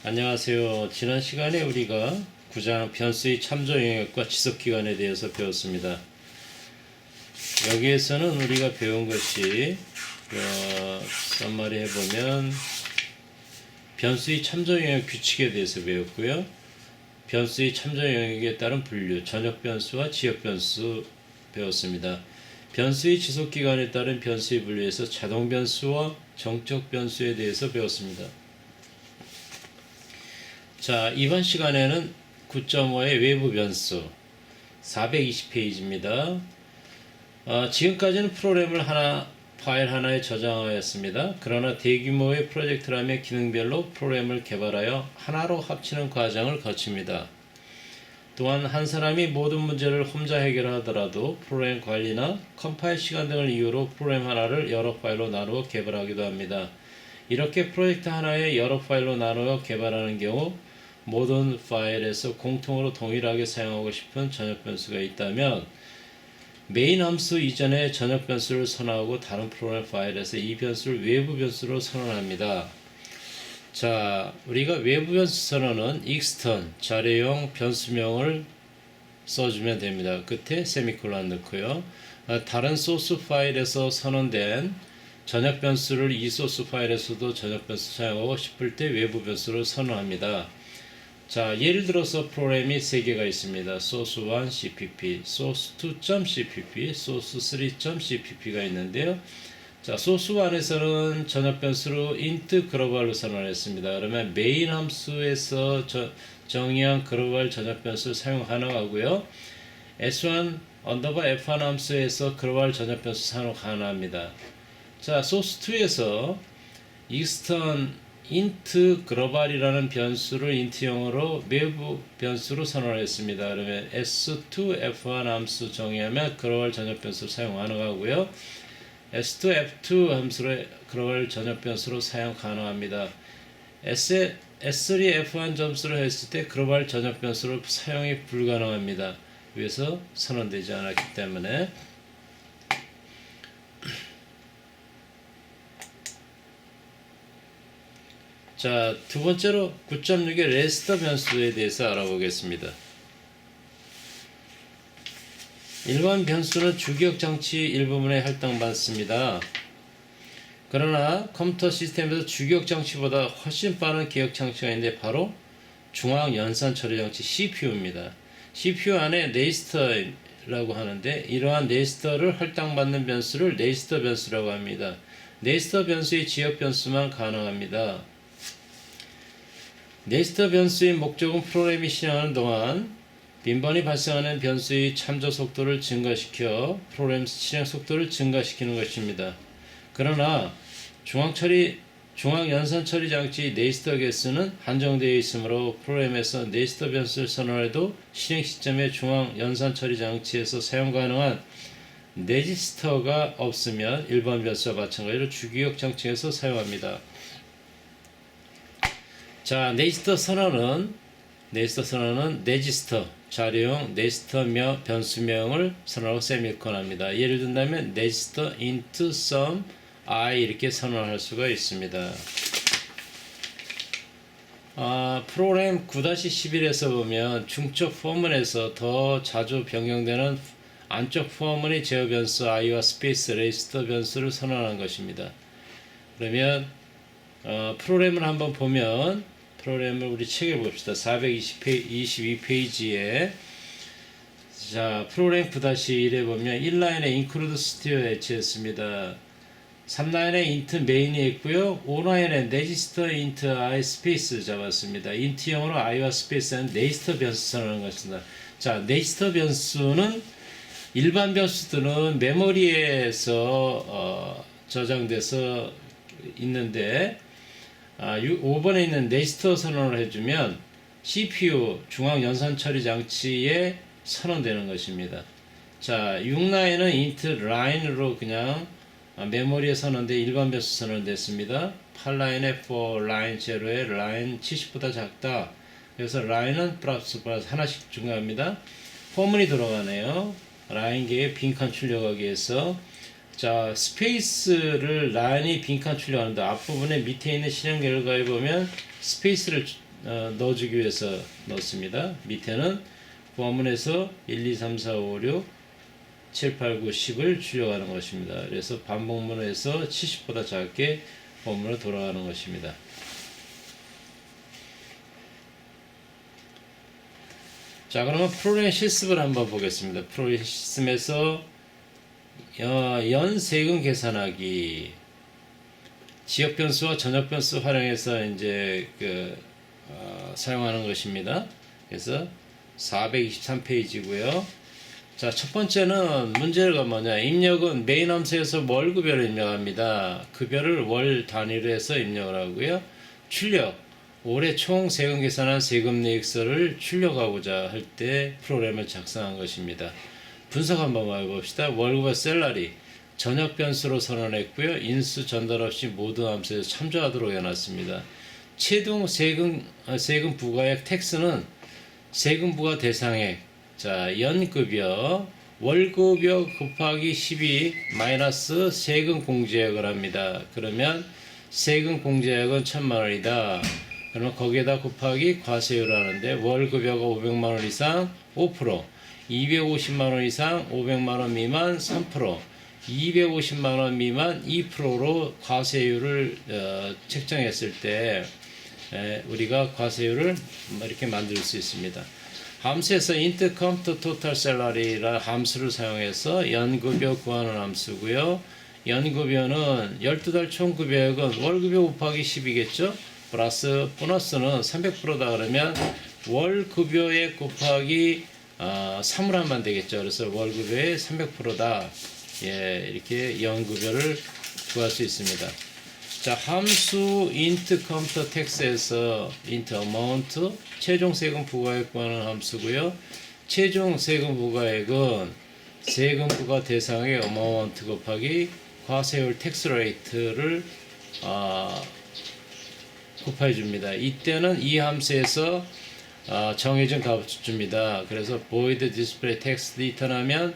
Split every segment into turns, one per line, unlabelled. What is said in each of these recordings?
안녕하세요. 지난 시간에 우리가 9장 변수의 참조 영역과 지속 기간에 대해서 배웠습니다. 여기에서는 우리가 배운 것이 썸머리 해보면 변수의 참조 영역 규칙에 대해서 배웠고요. 변수의 참조 영역에 따른 분류, 전역 변수와 지역 변수 배웠습니다. 변수의 지속 기간에 따른 변수의 분류에서 자동 변수와 정적 변수에 대해서 배웠습니다. 자, 이번 시간에는 9.5의 외부 변수 420페이지입니다. 지금까지는 프로그램을 파일 하나에 저장하였습니다. 그러나 대규모의 프로젝트라면 기능별로 프로그램을 개발하여 하나로 합치는 과정을 거칩니다. 또한 한 사람이 모든 문제를 혼자 해결하더라도 프로그램 관리나 컴파일 시간 등을 이유로 프로그램 하나를 여러 파일로 나누어 개발하기도 합니다. 이렇게 프로젝트 하나에 여러 파일로 나누어 개발하는 경우 모든 파일에서 공통으로 동일하게 사용하고 싶은 전역 변수가 있다면 메인 함수 이전에 전역 변수를 선언하고 다른 프로그램 파일에서 이 변수를 외부 변수로 선언합니다. 자, 우리가 외부 변수 선언은 extern 자료용 변수명을 써주면 됩니다. 끝에 세미콜론 넣고요. 다른 소스 파일에서 선언된 전역 변수를 이 소스 파일에서도 전역 변수 사용하고 싶을 때 외부 변수를 선언합니다. 자, 예를 들어서 프로그램이 3개가 있습니다. source1 cpp, source2.cpp, source3.cpp가 있는데요. 자, source1에서는 전역 변수로 int 글로벌로 선언했습니다. 그러면 메인 함수에서 정의한 글로벌 전역 변수를 사용 가능하고요. s1 f1 함수에서 글로벌 전역 변수 사용 가능합니다. 자, source2에서 extern int 글로벌이라는 변수를 int형으로 외부 변수로 선언했습니다. 그러면 s2 f1 함수 정의하면 글로벌 전역 변수를 사용 가능하고요. s2 f2 함수를 글로벌 전역 변수로 사용 가능합니다. s3 f1 점수를 했을 때 글로벌 전역 변수를 사용이 불가능합니다. 위에서 선언되지 않았기 때문에. 자, 두 번째로 9.6의 레스터 변수에 대해서 알아보겠습니다. 일반 변수는 주기억 장치 일부분에 할당받습니다. 그러나 컴퓨터 시스템에서 주기억 장치보다 훨씬 빠른 기억 장치가 있는데 바로 중앙 연산 처리 장치 CPU입니다. CPU 안에 레지스터라고 하는데 이러한 레지스터를 할당받는 변수를 레지스터 변수라고 합니다. 레지스터 변수의 지역 변수만 가능합니다. 레지스터 변수의 목적은 프로그램이 실행하는 동안 빈번히 발생하는 변수의 참조 속도를 증가시켜 프로그램 실행 속도를 증가시키는 것입니다. 그러나 중앙 연산 처리 장치 레지스터 개수는 한정되어 있으므로 프로그램에서 레지스터 변수를 선언해도 실행 시점에 중앙 연산 처리 장치에서 사용 가능한 레지스터가 없으면 일반 변수와 마찬가지로 주기억 장치에서 사용합니다. 자, 레지스터 선언은 레지스터 자료용 레지스터 변수명을 선언하고 세미콜론합니다. 예를 든다면 레지스터 int sum I 이렇게 선언할 수가 있습니다. 프로그램 9-11에서 보면 중적 포문에서 더 자주 변경되는 안쪽 포문의 제어 변수 i와 스페이스 레지스터 변수를 선언한 것입니다. 그러면 프로그램을 한번 보면 프로그램을 우리 책에 봅시다. 422페이지에 자, 프로그램 9-1에 보면 1라인에 include stdio 해체했습니다. 3라인에 int main이 있고요. 5라인에 register int i space 잡았습니다. int형으로 i와 space는 register 변수 선언하는 것입니다. 자, register 변수는 일반 변수들은 메모리에서 저장돼서 있는데 5번에 있는 레지스터 선언을 해주면 CPU 중앙 연산 처리 장치에 선언되는 것입니다. 자, 6라인은 int line으로 그냥 메모리에 선언돼 일반 변수 선언됐습니다. 8라인에 for line 0에 line 70보다 작다. 그래서 line은 플러스 하나씩 증가합니다. 포문이 들어가네요. 라인계에 빈칸 출력하기 위해서. 자, 스페이스를 라인이 빈칸 출력하는데 앞부분에 밑에 있는 실행 결과에 보면 스페이스를 넣어주기 위해서 넣습니다. 밑에는 구한문에서 1, 2, 3, 4, 5, 6, 7, 8, 9, 10을 출력하는 것입니다. 그래서 반복문에서 70보다 작게 본문으로 돌아가는 것입니다. 자, 그러면 프로그램 실습을 한번 보겠습니다. 프로그램 실습에서 연 세금 계산하기, 지역 변수와 전역 변수 활용해서 이제 사용하는 것입니다. 그래서 423페이지고요. 자, 첫 번째는 문제가 뭐냐? 입력은 메인 함수에서 월급여를 입력합니다. 급여를 월 단위로 해서 입력을 하고요. 출력, 올해 총 세금 계산한 세금 내역서를 출력하고자 할 때 프로그램을 작성한 것입니다. 분석 한번 해봅시다. 월급과 셀러리, 전역 변수로 선언했고요. 인수 전달 없이 모든 함수에서 참조하도록 해놨습니다. 최종 세금 부과액 텍스는 세금 부과 대상액, 자, 연급여, 월급여 곱하기 12 마이너스 세금 공제액을 합니다. 그러면 세금 공제액은 1,000만원이다. 그러면 거기에다 곱하기 과세율을 하는데 월급여가 500만원 이상 5%, 250만원 이상 500만원 미만 3%, 250만원 미만 2%로 과세율을 책정했을 때 우리가 과세율을 이렇게 만들 수 있습니다. 함수에서 int compt total salary라는 함수를 사용해서 연급여 구하는 함수고요. 연급여는 12달 총 급여액은 월급여 곱하기 10이겠죠. 플러스 보너스는 300%다 그러면 월급여액 곱하기 3을 하면 되겠죠. 그래서 월급여의 300%다. 예, 이렇게 연급여를 구할 수 있습니다. 자, 함수 int compt tax에서 int amount 최종 세금 부과액 구하는 함수고요. 최종 세금 부과액은 세금 부과 대상의 amount 곱하기 과세율 tax rate를 곱해 줍니다. 이때는 이 함수에서 정해진 값을 줍니다. 그래서 void display text 리턴하면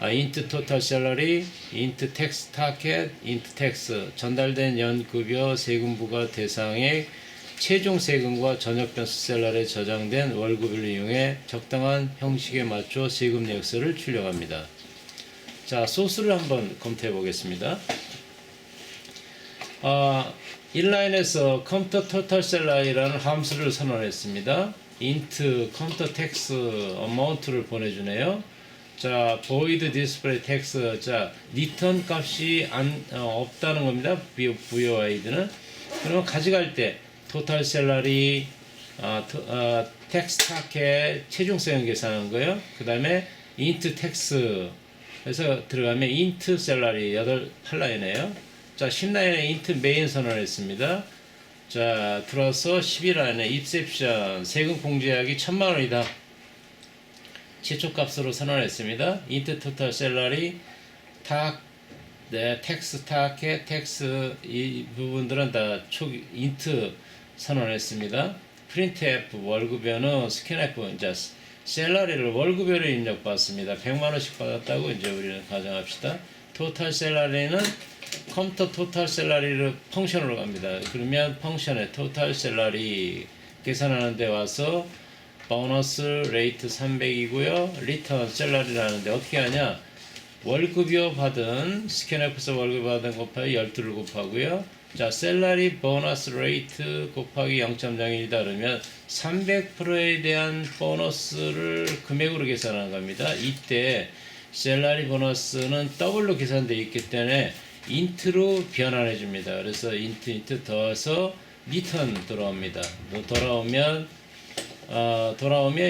int total salary, int tax target, int tax 전달된 연급여 세금 부과 대상의 최종 세금과 전역 변수 셀러에 저장된 월급을 이용해 적당한 형식에 맞춰 세금 내역서를 출력합니다. 자, 소스를 한번 검토해 보겠습니다. 1라인에서 컴퓨터 토탈 셀러이라는 함수를 선언했습니다. int 컴퓨터 텍스 어마운트를 보내주네요. 자, void display text, 자, return 값이 없다는 겁니다. void는. 그러면 가져갈 때 total salary, tax target 최종 세금 계산하는 거예요. 그 다음에 int tax 해서 들어가면 int salary 8라인이에요. 자, 10라인에 int main 선언했습니다. 자, 들어서 11라인에 exception 세금 공제액이 1,000만원이다. 최초값으로 선언했습니다. int total salary, tax target, tax 이 부분들은 다 int 선언했습니다. printf 월급여는 scanf 이제 셀러리를 월급여로 입력받습니다. 100만원씩 받았다고 이제 우리는 가정합시다. total salary는 컴퓨터 토탈 셀러리를 펑션으로 갑니다. 그러면 펑션에 토탈 셀러리 계산하는 데 와서 보너스 레이트 300이고요. 리턴 셀러리를 하는데 어떻게 하냐? 월급여 받은 스캔앱에서 월급 받은 곱하기 12를 곱하고요. 자, 셀러리 보너스 레이트 곱하기 0.01이다 그러면 300%에 대한 보너스를 금액으로 계산하는 겁니다. 이때 셀러리 보너스는 더블로 계산되어 있기 때문에 int로 변환해 줍니다. 그래서 int 더해서 return 돌아옵니다. 돌아오면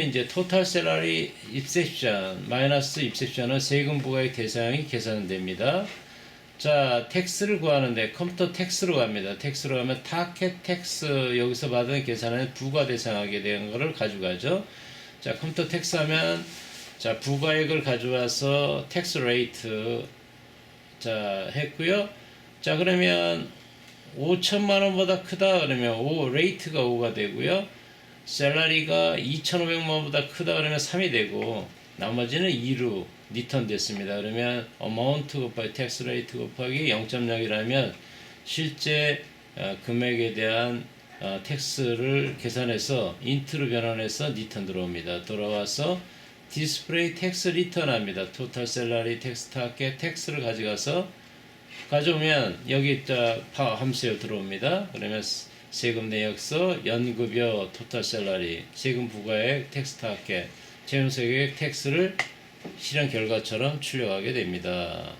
이제 total salary exception 마이너스 exception은 세금 부과의 대상이 계산됩니다. 자, 텍스를 구하는데 컴퓨터 텍스로 갑니다. 텍스로 가면 타켓 텍스 여기서 받은 계산은 부과 대상하게 된 거를 가져가죠. 자, 컴퓨터 텍스 하면 자, 부과액을 가져와서 텍스 레이트 자, 했고요. 자, 그러면 5천만 원보다 크다 그러면 레이트가 5가 되고요. 셀러리가 2,500만 원보다 크다 그러면 3이 되고 나머지는 2로 리턴 됐습니다. 그러면 어마운트 곱하기 텍스 레이트 곱하기 0.0이라면 실제 금액에 대한 텍스를 계산해서 인트로 변환해서 리턴 들어옵니다. 돌아와서 디스플레이 텍스 리턴 합니다. 토탈 셀러리 텍스트 할게 텍스를 가져오면 여기 함수에 들어옵니다. 그러면 세금 내역서, 연급여, 토탈 셀러리, 세금 부과액, 텍스트 할게, 재무세계획 텍스를 실현 결과처럼 출력하게 됩니다.